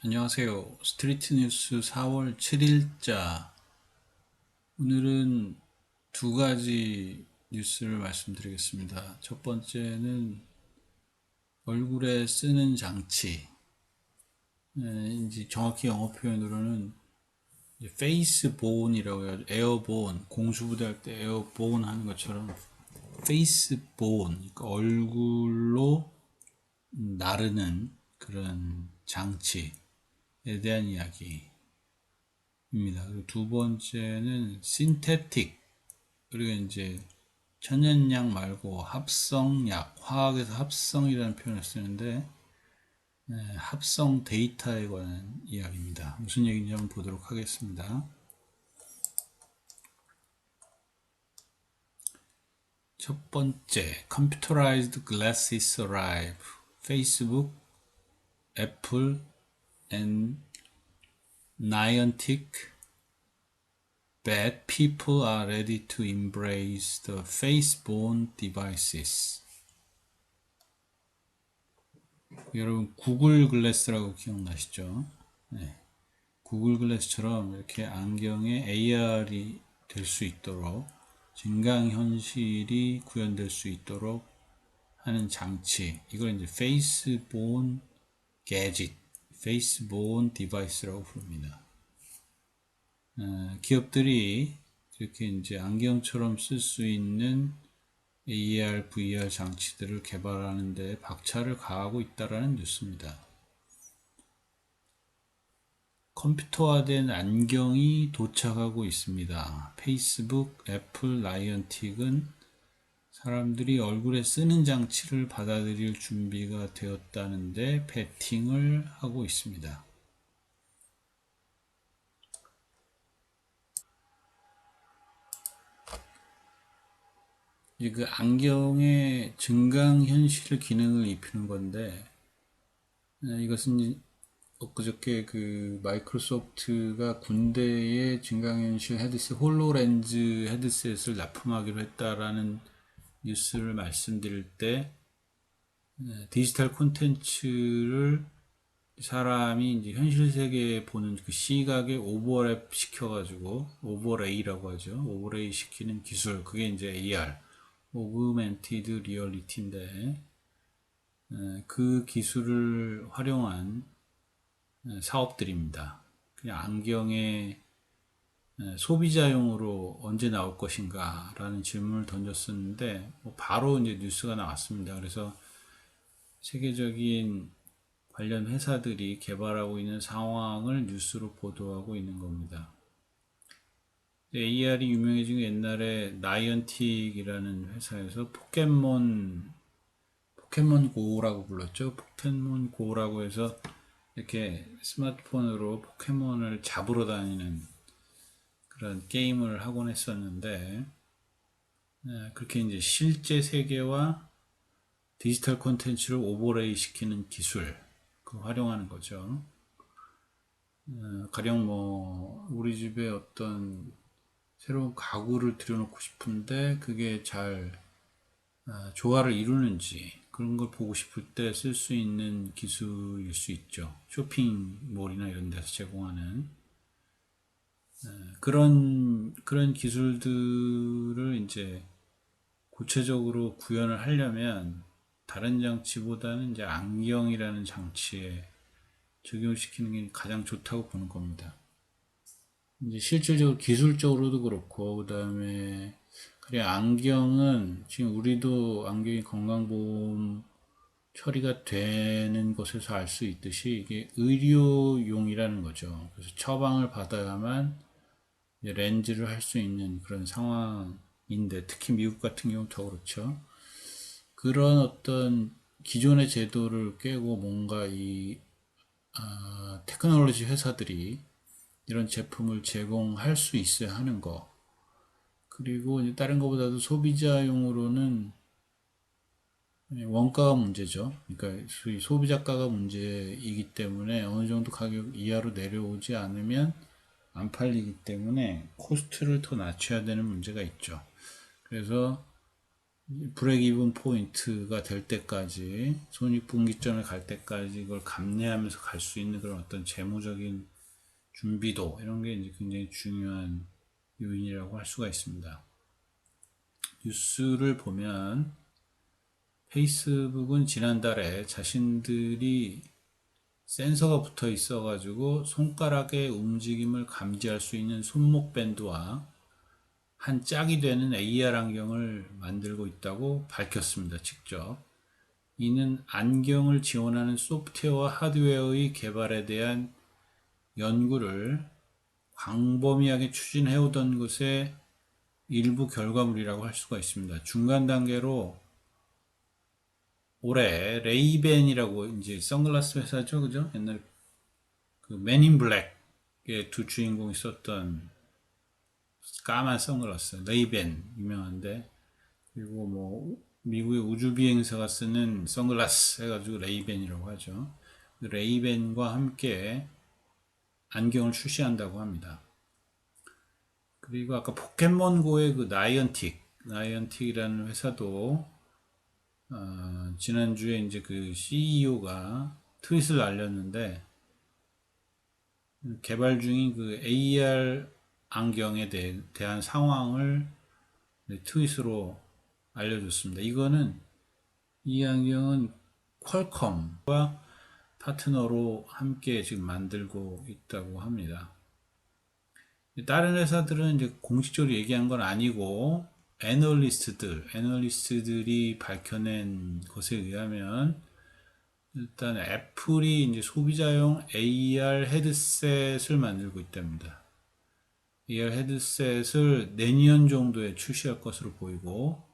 안녕하세요. 스트리트 뉴스 4월 7일자. 오늘은 두 가지 뉴스를 말씀드리겠습니다. 첫 번째는 얼굴에 쓰는 장치. 이제 정확히 영어 표현으로는 페이스 보온이라고 해요. 에어보온. 공수부대 할 때 에어보온 하는 것처럼 페이스 보온. 그러니까 얼굴로 나르는 그런 장치에 대한 이야기. 입니다. 그리고 두 번째는 신테틱, 그리고 이제 천연약 말고 합성약, 화학에서 합성이라는 표현을 쓰는데 합성 데이터에 관한 이야기입니다. 무슨 얘기인지 한번 보도록 하겠습니다. 첫 번째, Computerized Glasses Arrive. Facebook, Apple, and Niantic bet people are ready to embrace the face-borne devices. 여러분 구글 글래스라고 기억나시죠? 네. 구글 글래스처럼 이렇게 안경에 AR이 될 수 있도록 증강현실이 구현될 수 있도록 하는 장치, 이걸 이제 페이스본 게짓, 페이스본 디바이스라고 부릅니다. 기업들이 이렇게 이제 안경처럼 쓸 수 있는 AR, VR 장치들을 개발하는 데 박차를 가하고 있다는 뉴스입니다. 컴퓨터화된 안경이 도착하고 있습니다. 페이스북, 애플, 나이언틱은 사람들이 얼굴에 쓰는 장치를 받아들일 준비가 되었다는데 베팅을 하고 있습니다. 이제 그 안경에 증강현실 기능을 입히는 건데, 이것은 엊그저께 그 마이크로소프트가 군대에 증강현실 헤드셋, 홀로렌즈 헤드셋을 납품하기로 했다라는 뉴스를 말씀드릴 때, 디지털 콘텐츠를 사람이 이제 현실 세계에 보는 그 시각에 오버랩 시켜가지고, 오버레이라고 하죠. 오버레이 시키는 기술, 그게 이제 AR, 오그멘티드 리얼리티인데, 그 기술을 활용한 사업들입니다. 그냥 안경에 소비자용으로 언제 나올 것인가 라는 질문을 던졌었는데 바로 이제 뉴스가 나왔습니다. 그래서 세계적인 관련 회사들이 개발하고 있는 상황을 뉴스로 보도하고 있는 겁니다. AR이 유명해진 게 옛날에 나이언틱이라는 회사에서 포켓몬고라고 불렀죠. 포켓몬고라고 해서 이렇게 스마트폰으로 포켓몬을 잡으러 다니는 그런 게임을 하곤 했었는데, 그렇게 이제 실제 세계와 디지털 콘텐츠를 오버레이 시키는 기술, 그걸 활용하는 거죠. 가령 뭐, 우리 집에 어떤 새로운 가구를 들여놓고 싶은데, 그게 잘 조화를 이루는지, 그런 걸 보고 싶을 때 쓸 수 있는 기술일 수 있죠. 쇼핑몰이나 이런 데서 제공하는. 그런 기술들을 이제 구체적으로 구현을 하려면 다른 장치보다는 이제 안경이라는 장치에 적용시키는 게 가장 좋다고 보는 겁니다. 이제 실질적으로 기술적으로도 그렇고, 그 다음에 그래 안경은 지금 우리도 안경이 건강보험 처리가 되는 것에서 알 수 있듯이 이게 의료용이라는 거죠. 그래서 처방을 받아야만 렌즈를 할 수 있는 그런 상황인데, 특히 미국 같은 경우 더 그렇죠. 그런 어떤 기존의 제도를 깨고 뭔가 이 테크놀로지 회사들이 이런 제품을 제공할 수 있어야 하는 거. 그리고 이제 다른 것보다도 소비자용으로는 원가가 문제죠. 그러니까 소비자가가 문제이기 때문에 어느 정도 가격 이하로 내려오지 않으면 안 팔리기 때문에 코스트를 더 낮춰야 되는 문제가 있죠. 그래서 브레이크 이븐 포인트가 될 때까지, 손익분기점에 갈 때까지 이걸 감내하면서 갈 수 있는 그런 어떤 재무적인 준비도, 이런 게 이제 굉장히 중요한 요인이라고 할 수가 있습니다. 뉴스를 보면 페이스북은 지난달에 자신들이 센서가 붙어 있어 가지고 손가락의 움직임을 감지할 수 있는 손목 밴드와 한 짝이 되는 AR 안경을 만들고 있다고 밝혔습니다. 직접. 이는 안경을 지원하는 소프트웨어와 하드웨어의 개발에 대한 연구를 광범위하게 추진해오던 것의 일부 결과물이라고 할 수가 있습니다. 중간 단계로 올해 레이벤이라고 이제 선글라스 회사죠, 그죠? 옛날 그 맨인 블랙의 두 주인공이 썼던 까만 선글라스, 레이벤 유명한데, 그리고 뭐 미국의 우주 비행사가 쓰는 선글라스 해가지고 레이벤이라고 하죠. 그 레이벤과 함께 안경을 출시한다고 합니다. 그리고 아까 포켓몬고의 그 나이언틱이라는 회사도 지난주에 이제 그 CEO가 트윗을 날렸는데, 개발 중인 그 AR 안경에 대한 상황을 트윗으로 알려줬습니다. 이 안경은 퀄컴과 파트너로 함께 지금 만들고 있다고 합니다. 다른 회사들은 이제 공식적으로 얘기한 건 아니고, 애널리스트들이 밝혀낸 것에 의하면, 일단 애플이 이제 소비자용 AR 헤드셋을 만들고 있답니다. AR 헤드셋을 내년 정도에 출시할 것으로 보이고,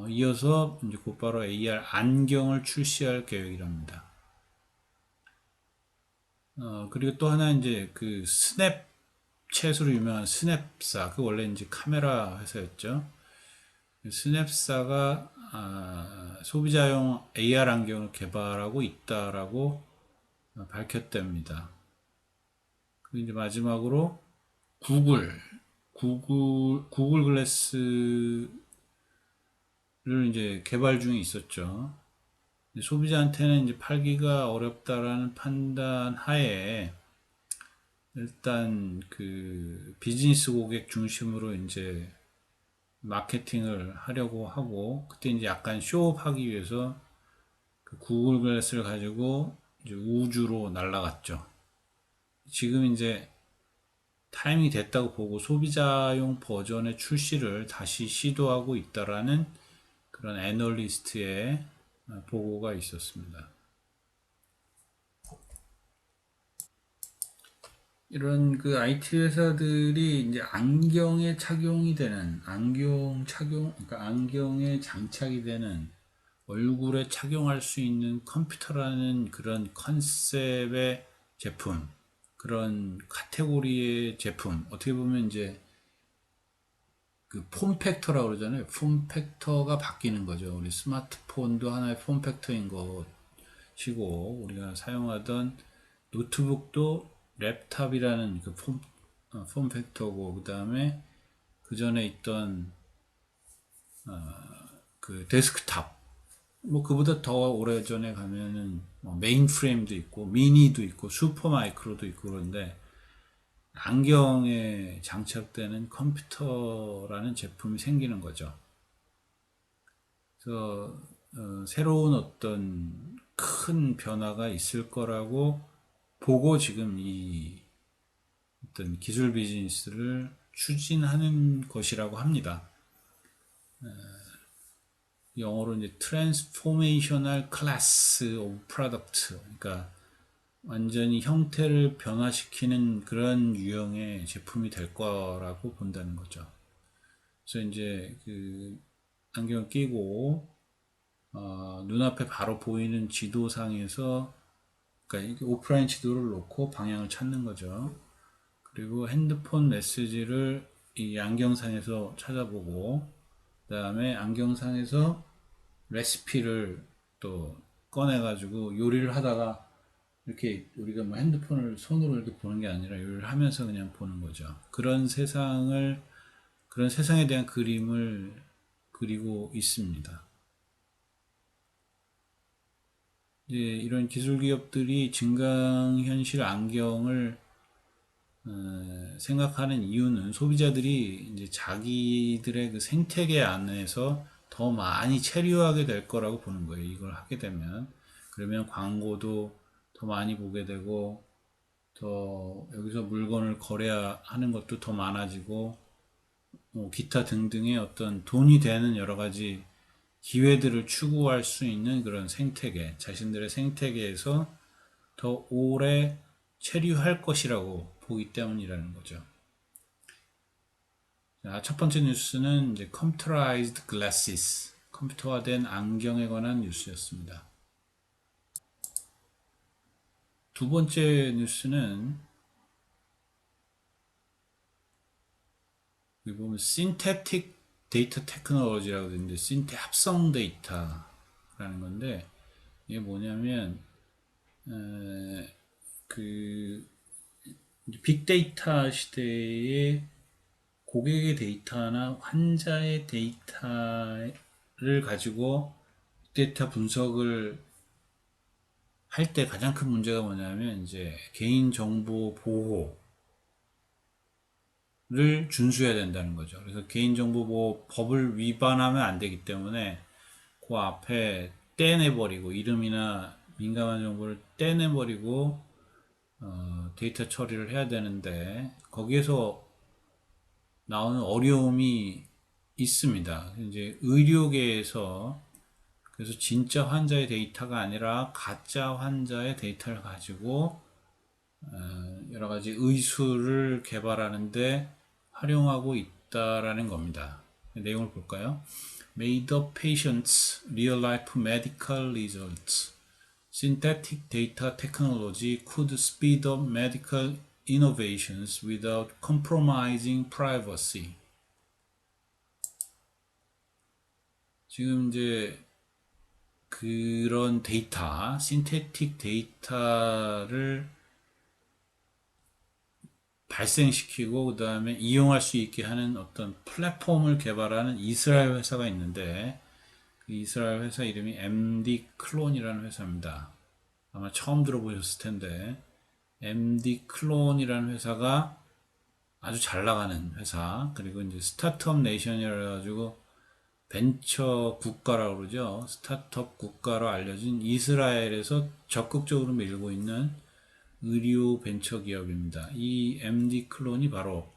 이어서 이제 곧바로 AR 안경을 출시할 계획이랍니다. 그리고 또 하나 이제 그 스냅챗으로 유명한 스냅사, 그 원래 이제 카메라 회사였죠. 스냅사가 소비자용 AR 안경을 개발하고 있다라고 밝혔답니다. 그리고 이제 마지막으로 구글 글래스를 이제 개발 중에 있었죠. 소비자한테는 이제 팔기가 어렵다라는 판단 하에 일단 그 비즈니스 고객 중심으로 이제 마케팅을 하려고 하고, 그때 이제 약간 쇼업하기 위해서 그 구글 글래스를 가지고 이제 우주로 날아갔죠. 지금 이제 타이밍이 됐다고 보고 소비자용 버전의 출시를 다시 시도하고 있다라는 그런 애널리스트의 보고가 있었습니다. 이런 그 IT 회사들이 이제 안경에 착용이 되는, 그러니까 안경에 장착이 되는, 얼굴에 착용할 수 있는 컴퓨터라는 그런 컨셉의 제품, 그런 카테고리의 제품, 어떻게 보면 이제 그 폼팩터라고 그러잖아요. 폼팩터가 바뀌는 거죠. 우리 스마트폰도 하나의 폼팩터인 것이고, 우리가 사용하던 노트북도 랩탑이라는 그 폼팩터고, 그 다음에 그 전에 있던 그 데스크탑, 뭐 그보다 더 오래전에 가면은 뭐 메인프레임도 있고 미니도 있고 슈퍼마이크로도 있고, 그런데 안경에 장착되는 컴퓨터라는 제품이 생기는 거죠. 그래서 새로운 어떤 큰 변화가 있을 거라고 보고 지금 이 어떤 기술 비즈니스를 추진하는 것이라고 합니다. 영어로 이제 Transformational Class of Product, 그러니까 완전히 형태를 변화시키는 그런 유형의 제품이 될 거라고 본다는 거죠. 그래서 이제 그 안경을 끼고 눈앞에 바로 보이는 지도상에서, 그러니까 오프라인 지도를 놓고 방향을 찾는 거죠. 그리고 핸드폰 메시지를 이 안경상에서 찾아보고, 그 다음에 안경상에서 레시피를 또 꺼내가지고 요리를 하다가, 이렇게 우리가 뭐 핸드폰을 손으로 이렇게 보는 게 아니라 요리를 하면서 그냥 보는 거죠. 그런 세상에 대한 그림을 그리고 있습니다. 이제 이런 기술 기업들이 증강현실 안경을 생각하는 이유는 소비자들이 이제 자기들의 그 생태계 안에서 더 많이 체류하게 될 거라고 보는 거예요. 이걸 하게 되면. 그러면 광고도 더 많이 보게 되고, 더 여기서 물건을 거래하는 것도 더 많아지고, 뭐 기타 등등의 어떤 돈이 되는 여러 가지 기회들을 추구할 수 있는 그런 생태계, 자신들의 생태계에서 더 오래 체류할 것이라고 보기 때문이라는 거죠. 자, 첫 번째 뉴스는 이제 computerized glasses, 컴퓨터화된 안경에 관한 뉴스였습니다. 두 번째 뉴스는 여기 보면 synthetic data technology라고 되어 있는데 합성 데이터라는 건데 이게 뭐냐면 그 빅데이터 시대에 고객의 데이터나 환자의 데이터를 가지고 데이터 분석을 할 때 가장 큰 문제가 뭐냐면 이제 개인정보 보호를 준수해야 된다는 거죠. 그래서 개인정보 보호 법을 위반하면 안 되기 때문에 그 앞에 떼내버리고 이름이나 민감한 정보를 떼내버리고 데이터 처리를 해야 되는데 거기에서 나오는 어려움이 있습니다. 이제 의료계에서 그래서 진짜 환자의 데이터가 아니라 가짜 환자의 데이터를 가지고 여러 가지 의술을 개발하는데 활용하고 있다라는 겁니다. 내용을 볼까요? Made up patients' real-life medical results. Synthetic data technology could speed up medical innovations without compromising privacy. 지금 이제 그런 데이터, 신테틱 데이터를 발생시키고 그 다음에 이용할 수 있게 하는 어떤 플랫폼을 개발하는 이스라엘 회사가 있는데 그 이스라엘 회사 이름이 MD 클론이라는 회사입니다. 아마 처음 들어보셨을 텐데 MD 클론이라는 회사가 아주 잘 나가는 회사 그리고 이제 스타트업 네이션이라 가지고 벤처 국가라고 그러죠. 스타트업 국가로 알려진 이스라엘에서 적극적으로 밀고 있는 의료 벤처 기업입니다. 이 MD 클론이 바로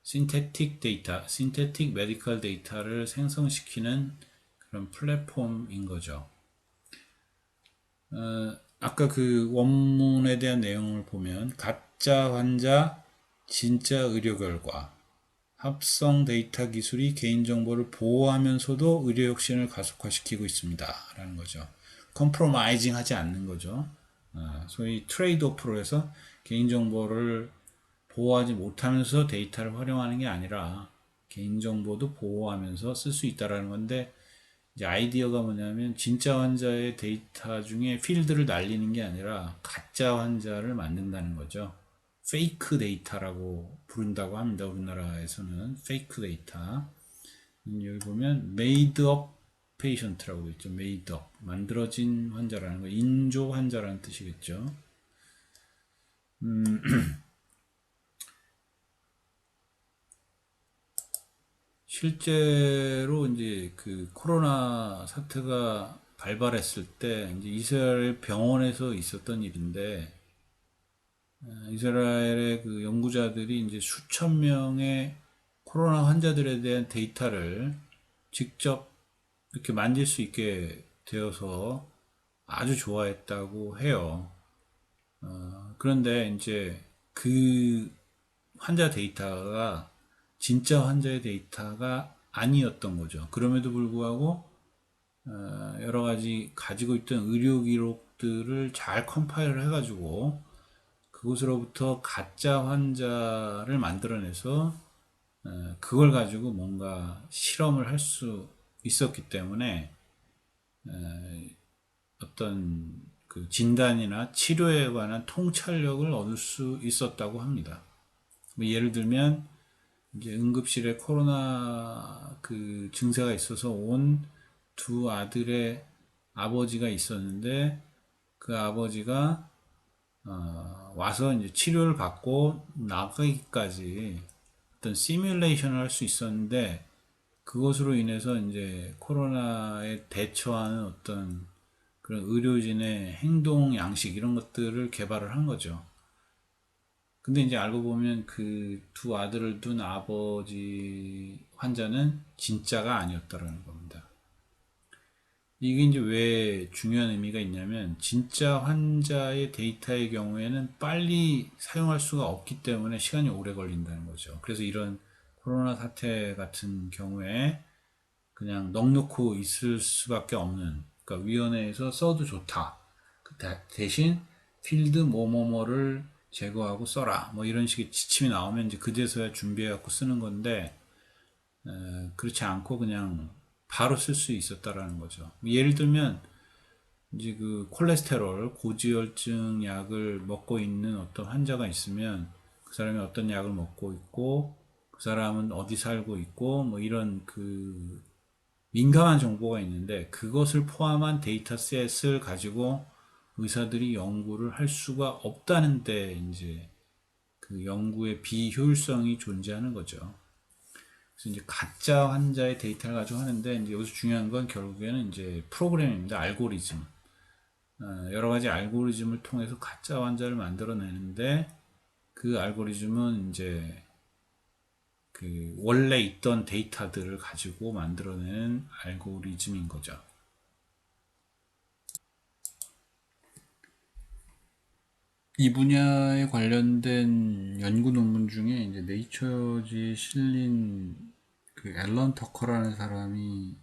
신테틱 데이터, 신테틱 메디컬 데이터를 생성시키는 그런 플랫폼인 거죠. 아까 그 원문에 대한 내용을 보면 가짜 환자, 진짜 의료 결과, 합성 데이터 기술이 개인정보를 보호하면서도 의료 혁신을 가속화시키고 있습니다. 라는 거죠. 컴프로마이징 하지 않는 거죠. 소위 트레이드 오프로 해서 개인정보를 보호하지 못하면서 데이터를 활용하는 게 아니라 개인정보도 보호하면서 쓸 수 있다라는 건데 이제 아이디어가 뭐냐면 진짜 환자의 데이터 중에 필드를 날리는 게 아니라 가짜 환자를 만든다는 거죠. 페이크 데이터라고 부른다고 합니다. 우리나라에서는 페이크 데이터. 여기 보면 made up patient라고 있죠. made up 만들어진 환자라는 거, 인조 환자라는 뜻이겠죠. 실제로 이제 그 코로나 사태가 발발했을 때 이제 이스라엘 병원에서 있었던 일인데 이스라엘의 그 연구자들이 이제 수천 명의 코로나 환자들에 대한 데이터를 직접 이렇게 만질 수 있게 되어서 아주 좋아했다고 해요. 그런데 이제 그 환자 데이터가 진짜 환자의 데이터가 아니었던 거죠. 그럼에도 불구하고 여러 가지 가지고 있던 의료 기록들을 잘 컴파일을 해가지고 그곳으로부터 가짜 환자를 만들어내서 그걸 가지고 뭔가 실험을 할 수 있었기 때문에 어떤 그 진단이나 치료에 관한 통찰력을 얻을 수 있었다고 합니다. 뭐 예를 들면 이제 응급실에 코로나 그 증세가 있어서 온 두 아들의 아버지가 있었는데 그 아버지가 와서 이제 치료를 받고 나가기까지 어떤 시뮬레이션을 할 수 있었는데 그것으로 인해서 이제 코로나에 대처하는 어떤 그런 의료진의 행동 양식 이런 것들을 개발을 한 거죠. 근데 이제 알고 보면 그 두 아들을 둔 아버지 환자는 진짜가 아니었다라는 겁니다. 이게 이제 왜 중요한 의미가 있냐면 진짜 환자의 데이터의 경우에는 빨리 사용할 수가 없기 때문에 시간이 오래 걸린다는 거죠. 그래서 이런 코로나 사태 같은 경우에 그냥 넉놓고 있을 수밖에 없는, 그러니까 위원회에서 써도 좋다. 대신 필드 뭐뭐뭐를 제거하고 써라. 뭐 이런 식의 지침이 나오면 이제 그제서야 준비해갖고 쓰는 건데 그렇지 않고 그냥 바로 쓸 수 있었다라는 거죠. 예를 들면 이제 그 콜레스테롤 고지혈증 약을 먹고 있는 어떤 환자가 있으면 그 사람이 어떤 약을 먹고 있고 그 사람은 어디 살고 있고 뭐 이런 그 민감한 정보가 있는데 그것을 포함한 데이터셋을 가지고 의사들이 연구를 할 수가 없다는데 이제 그 연구의 비효율성이 존재하는 거죠. 그래서 이제 가짜 환자의 데이터를 가지고 하는데 이제 여기서 중요한 건 결국에는 이제 프로그램입니다. 알고리즘. 여러 가지 알고리즘을 통해서 가짜 환자를 만들어내는데 그 알고리즘은 이제 그 원래 있던 데이터들을 가지고 만들어내는 알고리즘인 거죠. 이 분야에 관련된 연구 논문 중에 이제 네이처지에 실린 그 앨런 터커라는 사람이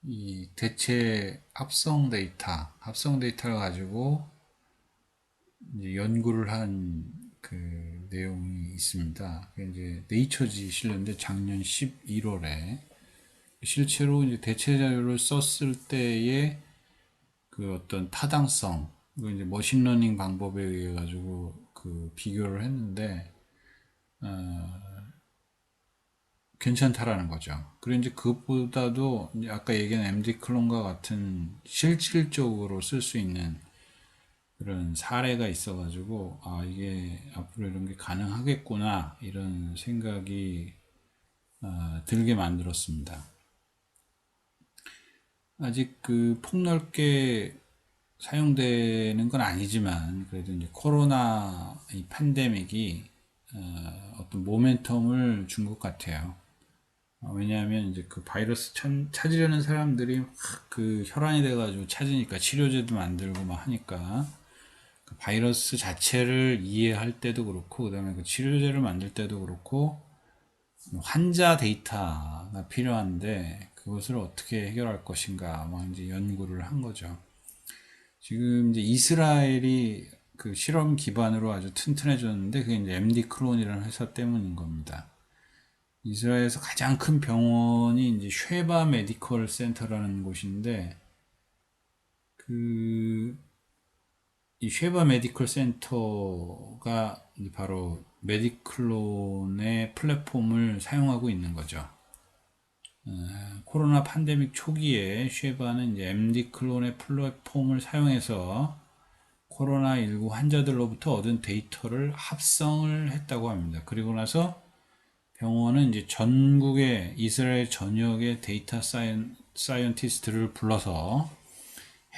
이 대체 합성 데이터를 가지고 이제 연구를 한 그 내용이 있습니다. 그게 이제 네이처지에 실렸는데 작년 11월에 실제로 이제 대체 자료를 썼을 때의 그 어떤 타당성, 그 이제 머신러닝 방법에 의해 가지고 그 비교를 했는데 괜찮다라는 거죠. 그리고 이제 그것보다도 이제 아까 얘기한 MD 클론과 같은 실질적으로 쓸 수 있는 그런 사례가 있어가지고 아 이게 앞으로 이런 게 가능하겠구나 이런 생각이 들게 만들었습니다. 아직 그 폭넓게 사용되는 건 아니지만 그래도 이제 코로나 이 팬데믹이 어떤 모멘텀을 준 것 같아요. 왜냐하면 이제 그 바이러스 찾으려는 사람들이 막 그 혈안이 돼가지고 찾으니까 치료제도 만들고 막 하니까 그 바이러스 자체를 이해할 때도 그렇고 그다음에 그 치료제를 만들 때도 그렇고 환자 데이터가 필요한데 그것을 어떻게 해결할 것인가 막 이제 연구를 한 거죠. 지금 이제 이스라엘이 그 실험 기반으로 아주 튼튼해졌는데 그게 이제 MD 크론이라는 회사 때문인 겁니다. 이스라엘에서 가장 큰 병원이 이제 쉐바 메디컬 센터라는 곳인데 그 이 쉐바 메디컬 센터가 바로 메디클론의 플랫폼을 사용하고 있는 거죠. 코로나 팬데믹 초기에 쉐바는 이제 MD 클론의 플랫폼을 사용해서 코로나19 환자들로부터 얻은 데이터를 합성을 했다고 합니다. 그리고 나서 병원은 이제 전국의 이스라엘 전역의 데이터 사이언티스트를 불러서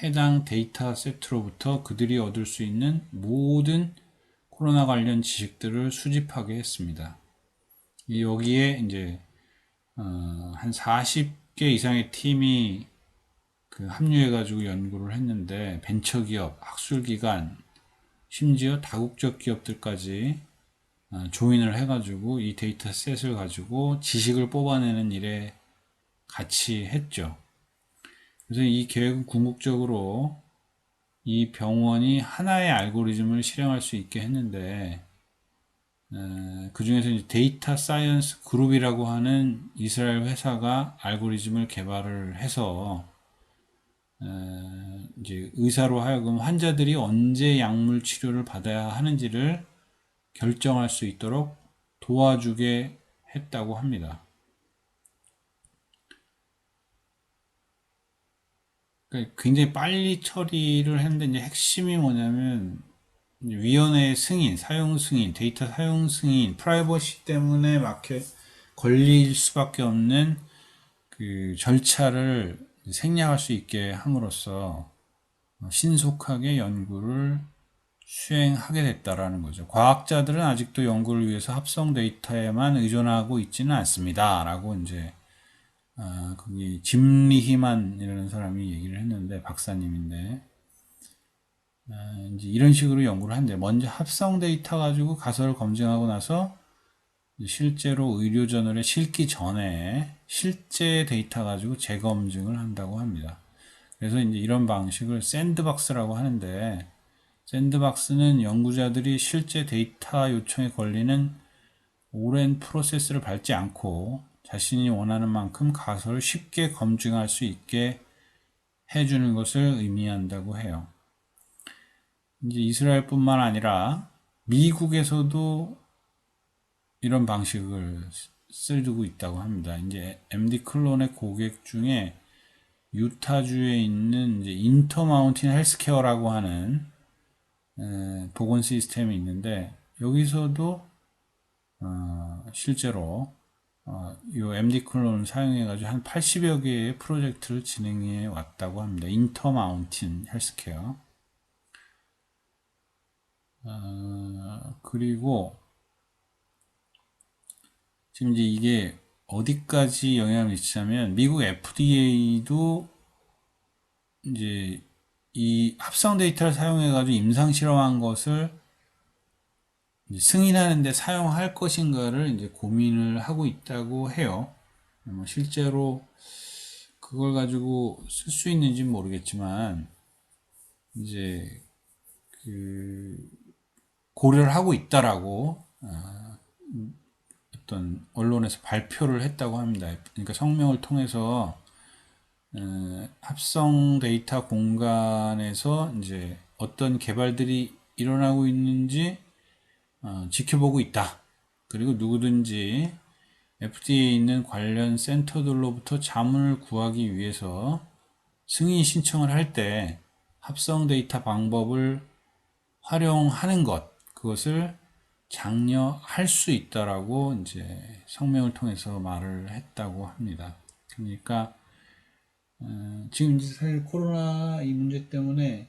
해당 데이터 세트로부터 그들이 얻을 수 있는 모든 코로나 관련 지식들을 수집하게 했습니다. 여기에 이제 한 40개 이상의 팀이 그 합류해가지고 연구를 했는데 벤처기업, 학술기관, 심지어 다국적 기업들까지 조인을 해가지고 이 데이터셋을 가지고 지식을 뽑아내는 일에 같이 했죠. 그래서 이 계획은 궁극적으로 이 병원이 하나의 알고리즘을 실행할 수 있게 했는데 그 중에서 데이터 사이언스 그룹이라고 하는 이스라엘 회사가 알고리즘을 개발을 해서 이제 의사로 하여금 환자들이 언제 약물 치료를 받아야 하는지를 결정할 수 있도록 도와주게 했다고 합니다. 그러니까 굉장히 빨리 처리를 했는데 이제 핵심이 뭐냐면 위원회 승인, 사용 승인, 데이터 사용 승인, 프라이버시 때문에 막혀 걸릴 수밖에 없는 그 절차를 생략할 수 있게 함으로써 신속하게 연구를 수행하게 됐다라는 거죠. 과학자들은 아직도 연구를 위해서 합성 데이터에만 의존하고 있지는 않습니다. 라고 이제 거기 짐 리히만이라는 사람이 얘기를 했는데 박사님인데 이제 이런 식으로 연구를 한대. 먼저 합성 데이터 가지고 가설을 검증하고 나서 실제로 의료 저널에 실기 전에 실제 데이터 가지고 재검증을 한다고 합니다. 그래서 이제 이런 방식을 샌드박스라고 하는데 샌드박스는 연구자들이 실제 데이터 요청에 걸리는 오랜 프로세스를 밟지 않고 자신이 원하는 만큼 가설을 쉽게 검증할 수 있게 해주는 것을 의미한다고 해요. 이제 이스라엘뿐만 아니라 미국에서도 이런 방식을 쓰고 있다고 합니다. 이제 MD 클론의 고객 중에 유타주에 있는 이제 인터마운틴 헬스케어라고 하는 보건 시스템이 있는데 여기서도 실제로 이 MD 클론을 사용해가지고 한 80여 개의 프로젝트를 진행해 왔다고 합니다. 인터마운틴 헬스케어. 그리고 지금 이제 이게 어디까지 영향을 미치냐면 미국 FDA도 이제 이 합성 데이터를 사용해가지고 임상 실험한 것을 승인하는데 사용할 것인가를 이제 고민을 하고 있다고 해요. 실제로 그걸 가지고 쓸 수 있는지는 모르겠지만 이제 그 고려를 하고 있다라고 어떤 언론에서 발표를 했다고 합니다. 그러니까 성명을 통해서 합성 데이터 공간에서 이제 어떤 개발들이 일어나고 있는지 지켜보고 있다. 그리고 누구든지 FDA에 있는 관련 센터들로부터 자문을 구하기 위해서 승인 신청을 할 때 합성 데이터 방법을 활용하는 것, 그것을 장려할 수 있다라고 이제 성명을 통해서 말을 했다고 합니다. 그러니까 지금 이제 사실 코로나 이 문제 때문에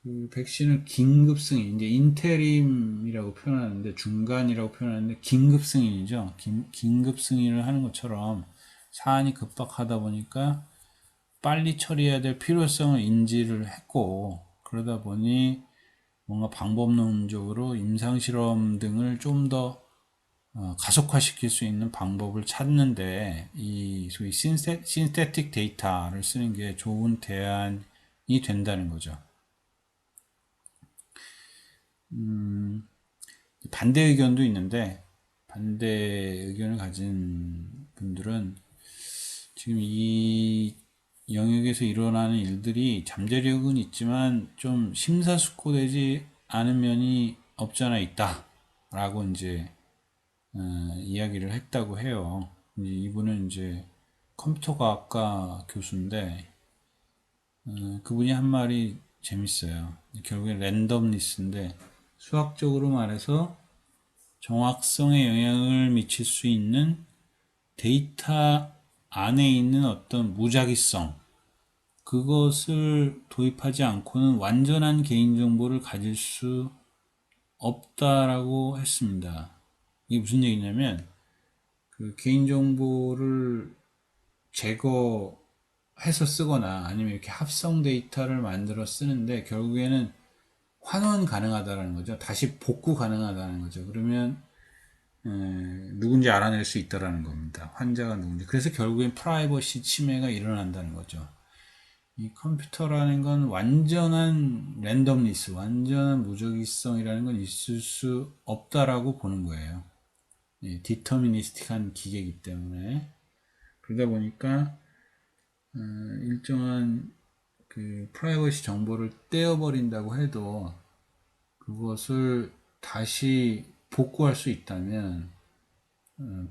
그 백신을 긴급 승인, 이제 인테림이라고 표현하는데 중간이라고 표현하는데 긴급 승인이죠. 긴급 승인을 하는 것처럼 사안이 급박하다 보니까 빨리 처리해야 될 필요성을 인지를 했고 그러다 보니 뭔가 방법론적으로 임상실험 등을 좀 더 가속화시킬 수 있는 방법을 찾는데 이 소위 신세틱 데이터를 쓰는 게 좋은 대안이 된다는 거죠. 반대 의견도 있는데 반대 의견을 가진 분들은 지금 이 영역에서 일어나는 일들이 잠재력은 있지만 좀 심사숙고되지 않은 면이 없잖아 있다 라고 이제 이야기를 했다고 해요. 이분은 이제 컴퓨터과학과 교수인데 그분이 한 말이 재밌어요. 결국엔 랜덤리스인데 수학적으로 말해서 정확성에 영향을 미칠 수 있는 데이터 안에 있는 어떤 무작위성 그것을 도입하지 않고는 완전한 개인정보를 가질 수 없다라고 했습니다. 이게 무슨 얘기냐면 그 개인정보를 제거해서 쓰거나 아니면 이렇게 합성 데이터를 만들어 쓰는데 결국에는 환원 가능하다는 거죠. 다시 복구 가능하다는 거죠. 그러면 누군지 알아낼 수 있다라는 겁니다. 환자가 누군지. 그래서 결국엔 프라이버시 침해가 일어난다는 거죠. 이 컴퓨터라는 건 완전한 랜덤리스, 완전한 무작위성이라는 건 있을 수 없다라고 보는 거예요. 디터미니스틱한 기계이기 때문에. 그러다 보니까 일정한 그 프라이버시 정보를 떼어버린다고 해도 그것을 다시 복구할 수 있다면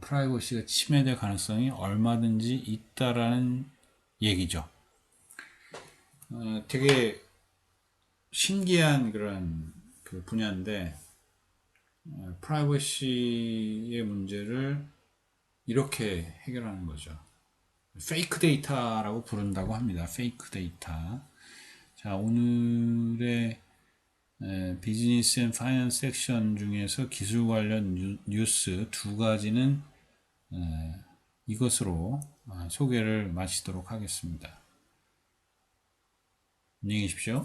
프라이버시가 침해될 가능성이 얼마든지 있다라는 얘기죠. 되게 신기한 그런 그 분야인데, 프라이버시의 문제를 이렇게 해결하는 거죠. 페이크 데이터라고 부른다고 합니다. 페이크 데이터. 자, 오늘의 비즈니스 앤 파이낸스 섹션 중에서 기술 관련 뉴스 두 가지는 이것으로 소개를 마치도록 하겠습니다. 안녕히 계십시오.